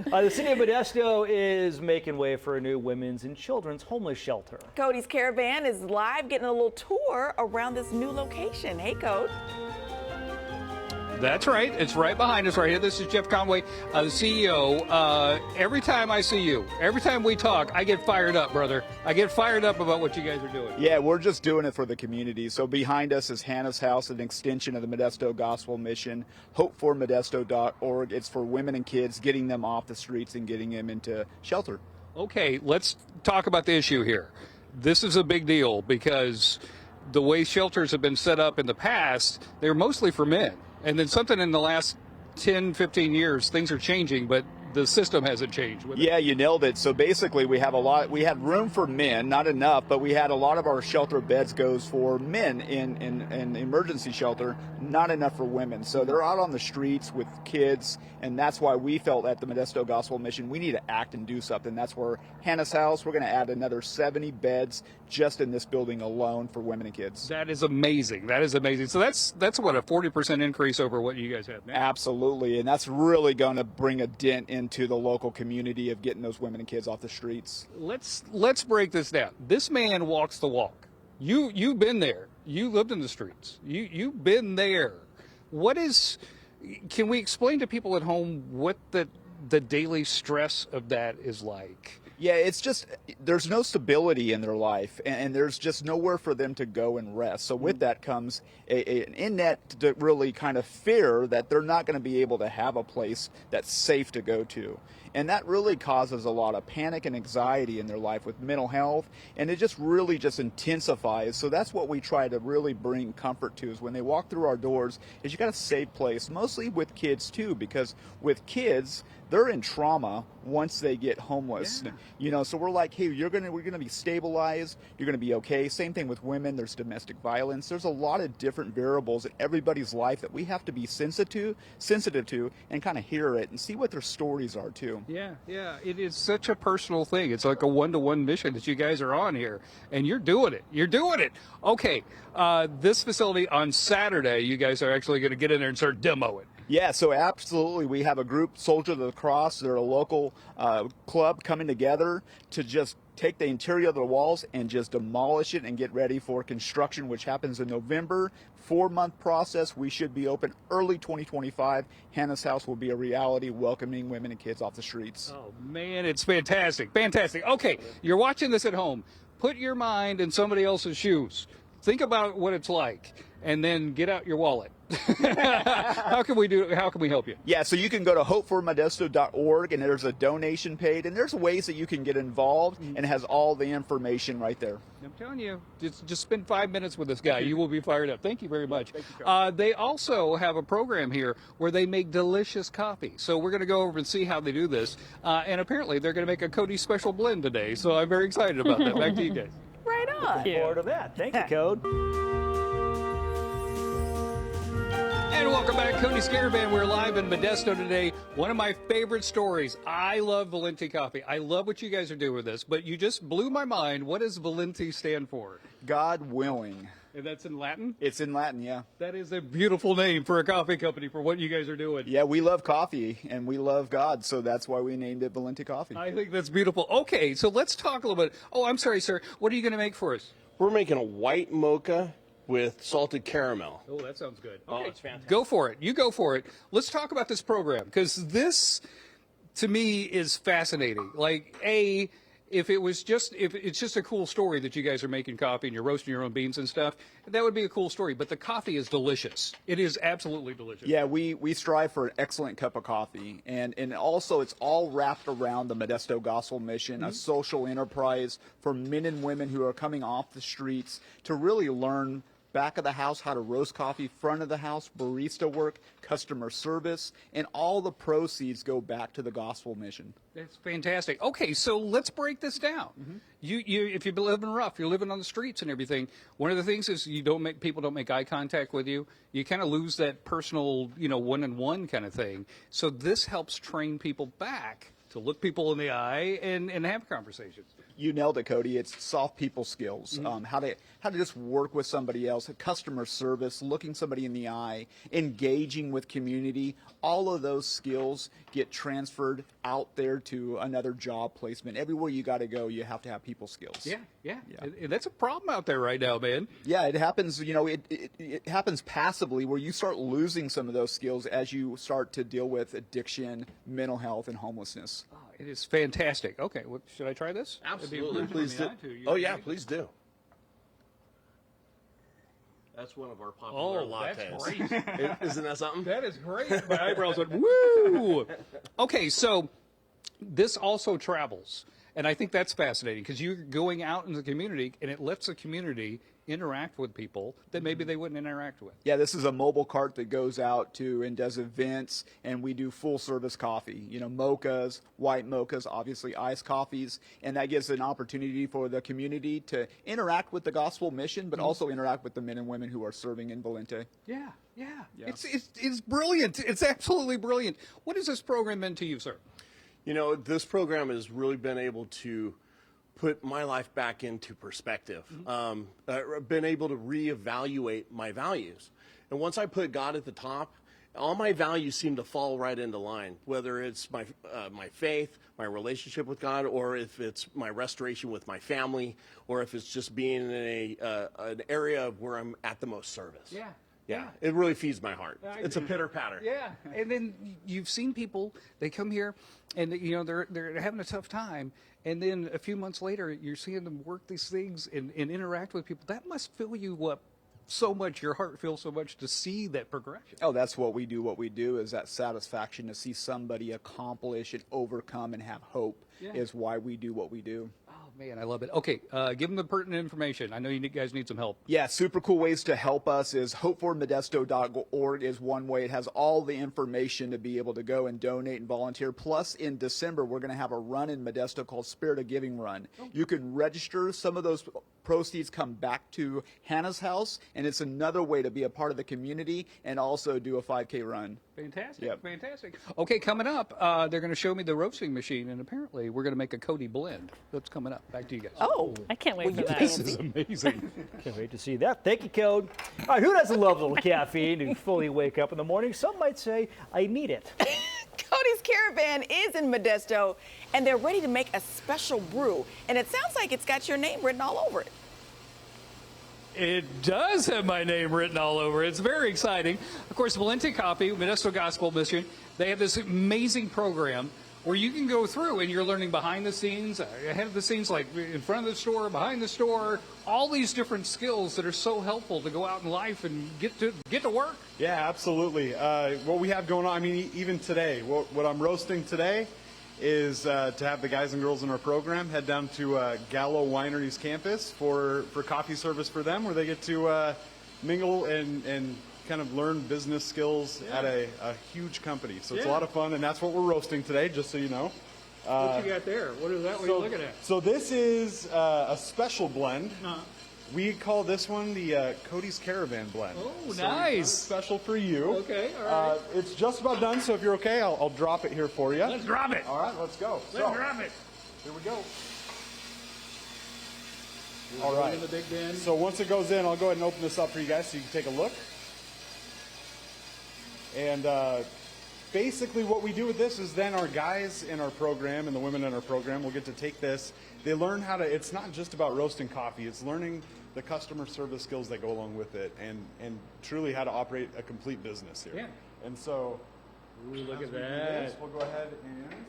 The city of Modesto is making way for a new women's and children's homeless shelter. Cody's Caravan is live getting a little tour around this new location. Hey, Cody. That's right. It's right behind us right here. This is Jeff Conway, the CEO. Every time I see you, every time we talk, I get fired up, brother. I get fired up about what you guys are doing. Yeah, we're just doing it for the community. So behind us is Hannah's House, an extension of the Modesto Gospel Mission. HopeForModesto.org. It's for women and kids, getting them off the streets and getting them into shelter. Okay, let's talk about the issue here. This is a big deal because the way shelters have been set up in the past, they're mostly for men. And then something in the last 10, 15 years, things are changing, but the system hasn't changed. Yeah, you nailed it. So basically we had room for men, not enough, but we had a lot of our shelter beds goes for men in emergency shelter, not enough for women. So they're out on the streets with kids, and that's why we felt at the Modesto Gospel Mission we need to act and do something. That's where Hannah's House, we're going to add another 70 beds just in this building alone for women and kids. That is amazing. That is amazing. So that's what, a 40% increase over what you guys have now? Absolutely, and that's really going to bring a dent into the local community of getting those women and kids off the streets. Let's break this down. This man walks the walk. You've been there. You lived in the streets. You've been there. Can we explain to people at home what the daily stress of that is like? Yeah, it's just there's no stability in their life, and there's just nowhere for them to go and rest. So with that comes an in-net really kind of fear that they're not going to be able to have a place that's safe to go to. And that really causes a lot of panic and anxiety in their life with mental health, and it just really just intensifies. So that's what we try to really bring comfort to, is when they walk through our doors, is you got a safe place, mostly with kids too, because with kids, they're in trauma once they get homeless. Yeah. You know, so we're like, hey, we're gonna be stabilized, you're gonna be okay. Same thing with women, there's domestic violence. There's a lot of different variables in everybody's life that we have to be sensitive to and kind of hear it and see what their stories are too. Yeah, it is such a personal thing. It's like a one-to-one mission that you guys are on here, and you're doing it. Okay, this facility on Saturday, you guys are actually going to get in there and start demoing. Yeah, so absolutely. We have a group, Soldier of the Cross. They're a local club coming together to just take the interior of the walls and just demolish it and get ready for construction, which happens in November. 4-month process. We should be open early 2025. Hannah's House will be a reality, welcoming women and kids off the streets. Oh, man, it's fantastic. Fantastic. Okay, you're watching this at home. Put your mind in somebody else's shoes. Think about what it's like, and then get out your wallet. How can we help you? Yeah, so you can go to hopeformodesto.org, and there's a donation page, and there's ways that you can get involved, and it has all the information right there. I'm telling you, just spend 5 minutes with this guy. You will be fired up. Thank you very much. Thank you, they also have a program here where they make delicious coffee. So we're going to go over and see how they do this. And apparently they're going to make a Cody special blend today. So I'm very excited about that. Back to you guys. Right on. Looking forward to that. Thank you, Code. And welcome back, Cody's Caravan. We're live in Modesto today. One of my favorite stories. I love Valenti Coffee. I love what you guys are doing with this, but you just blew my mind. What does Valenti stand for? God willing. And that's in Latin? It's in Latin, yeah. That is a beautiful name for a coffee company for what you guys are doing. Yeah, we love coffee, and we love God, so that's why we named it Valenti Coffee. I think that's beautiful. Okay, so let's talk a little bit. Oh, I'm sorry, sir. What are you going to make for us? We're making a white mocha with salted caramel. Oh, that sounds good. Oh, Okay. it's fantastic. Go for it. You go for it. Let's talk about this program, because this, to me, is fascinating. Like, if it's just a cool story that you guys are making coffee and you're roasting your own beans and stuff, that would be a cool story. But the coffee is delicious. It is absolutely delicious. Yeah, we strive for an excellent cup of coffee. And also it's all wrapped around the Modesto Gospel Mission, a social enterprise for men and women who are coming off the streets to really learn back of the house how to roast coffee, front of the house, barista work, customer service, and all the proceeds go back to the gospel mission. That's fantastic. Okay, so let's break this down. If you're living rough, you're living on the streets and everything, one of the things is people don't make eye contact with you. You kind of lose that personal, one-on-one kind of thing. So this helps train people back to look people in the eye and have conversations. You nailed it, Cody. It's soft people skills. How to just work with somebody else, customer service, looking somebody in the eye, engaging with community. All of those skills get transferred out there to another job placement. Everywhere you got to go, you have to have people skills. Yeah. And that's a problem out there right now, man. Yeah, it happens. You know, it happens passively where you start losing some of those skills as you start to deal with addiction, mental health, and homelessness. Oh, it is fantastic. Okay, should I try this? Absolutely, please do. Oh yeah, please do. That's one of our popular lattes. That's great. Isn't that something? That is great. My eyebrows went, woo! Okay, so this also travels. And I think that's fascinating because you're going out in the community and it lets the community interact with people that maybe they wouldn't interact with. Yeah, this is a mobile cart that goes out to and does events, and we do full service coffee. You know, mochas, white mochas, obviously iced coffees, and that gives an opportunity for the community to interact with the gospel mission, but also interact with the men and women who are serving in Valente. Yeah. It's brilliant. It's absolutely brilliant. What has this program meant to you, sir? You know, this program has really been able to put my life back into perspective. Been able to reevaluate my values. And once I put God at the top, all my values seem to fall right into line, whether it's my faith, my relationship with God, or if it's my restoration with my family, or if it's just being in an area where I'm at the most service. Yeah, it really feeds my heart. It's a pitter patter. Yeah, and then you've seen people, they come here and you know they're having a tough time, and then a few months later you're seeing them work these things and interact with people. That must fill you up so much, your heart feels so much to see that progression. Oh, that's what we do. What we do is that satisfaction to see somebody accomplish and overcome and have hope is why we do what we do. Oh, man, I love it. Okay, give them the pertinent information. I know you guys need some help. Yeah, super cool ways to help us is hopeformodesto.org is one way. It has all the information to be able to go and donate and volunteer. Plus, in December, we're going to have a run in Modesto called Spirit of Giving Run. You can register. Some of those proceeds come back to Hannah's house, and it's another way to be a part of the community and also do a 5K run. Fantastic, fantastic. Okay, coming up, they're going to show me the roasting machine, and apparently we're going to make a Cody blend. That's coming up. Back to you guys. Oh, I can't wait for that. This is amazing. Can't wait to see that. Thank you, Code. All right, who doesn't love a little caffeine to fully wake up in the morning? Some might say, I need it. Cody's Caravan is in Modesto, and they're ready to make a special brew. And it sounds like it's got your name written all over it. It does have my name written all over it. It's very exciting. Of course, Valente Coffee, Modesto Gospel Mission, they have this amazing program where you can go through and you're learning behind the scenes, ahead of the scenes, like in front of the store, behind the store, all these different skills that are so helpful to go out in life and get to work. Yeah, absolutely. What we have going on, I mean, even today, what I'm roasting today is to have the guys and girls in our program head down to Gallo Winery's campus for coffee service for them, where they get to mingle and kind of learn business skills at a huge company. So it's a lot of fun, and that's what we're roasting today, just so you know. What you got there? What is that? What are you looking at? So this is a special blend. We call this one the Cody's Caravan blend. Oh, So nice. special for you. Okay, all right. It's just about done, so if you're okay, I'll drop it here for you. Let's drop it. All right, let's go. Let's drop it. Here we go. All right. In the big bin. So once it goes in, I'll go ahead and open this up for you guys so you can take a look. And basically what we do with this is then our guys in our program and the women in our program will get to take this. They learn how to, it's not just about roasting coffee, it's learning the customer service skills that go along with it and truly how to operate a complete business here. Yeah. And so, Ooh, look as at we do that. this, we'll go ahead and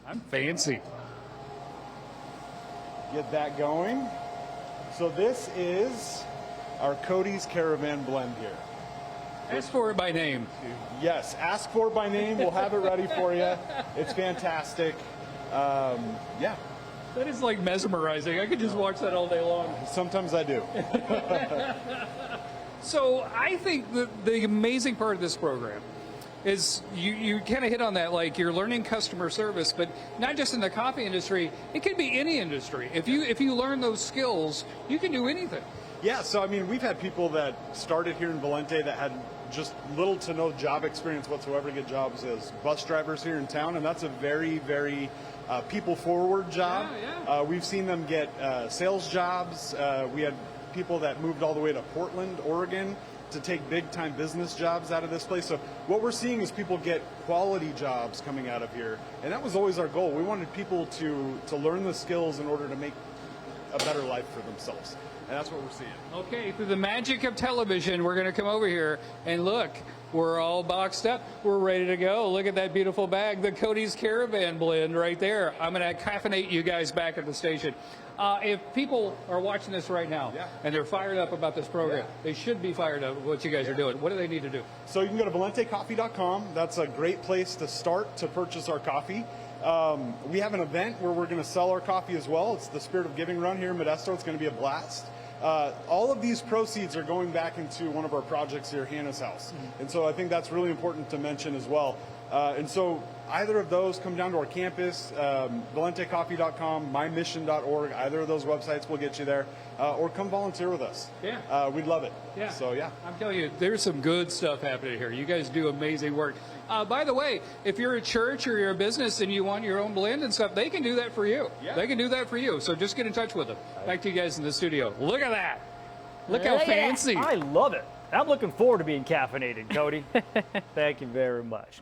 I'm fancy. get that going. So this is our Cody's Caravan blend here. Ask for it by name. Yes, ask for it by name. We'll have it ready for you. It's fantastic. Yeah, That is like mesmerizing. I could just watch that all day long. sometimes I do. So I think the amazing part of this program is you kind of hit on that, like you're learning customer service, but not just in the coffee industry. It can be any industry. If you learn those skills, you can do anything. Yeah, so I mean, we've had people that started here in Valente that had just little to no job experience whatsoever to get jobs as bus drivers here in town, and that's a very, very people-forward job. We've seen them get sales jobs. We had people that moved all the way to Portland, Oregon, to take big-time business jobs out of this place. So what we're seeing is people get quality jobs coming out of here, and that was always our goal. We wanted people to learn the skills in order to make a better life for themselves, and that's what we're seeing. Okay, through the magic of television, we're going to come over here and look. We're all boxed up. We're ready to go. Look at that beautiful bag, the Cody's Caravan blend right there. I'm going to caffeinate you guys back at the station. If people are watching this right now and they're fired up about this program, they should be fired up with what you guys are doing. What do they need to do? So you can go to valentecoffee.com. That's a great place to start to purchase our coffee. We have an event where we're going to sell our coffee as well. It's the Spirit of Giving Run here in Modesto. It's going to be a blast. All of these proceeds are going back into one of our projects here, Hannah's House. And so I think that's really important to mention as well. And so either of those, come down to our campus, valentecoffee.com, mymission.org. Either of those websites will get you there. Or come volunteer with us. Yeah. We'd love it. Yeah. So, yeah. I'm telling you, there's some good stuff happening here. You guys do amazing work. By the way, if you're a church or you're a business and you want your own blend and stuff, they can do that for you. Yeah. They can do that for you. So just get in touch with them. Back to you guys in the studio. Look at that. Look how fancy. I love it. I'm looking forward to being caffeinated, Cody. Thank you very much.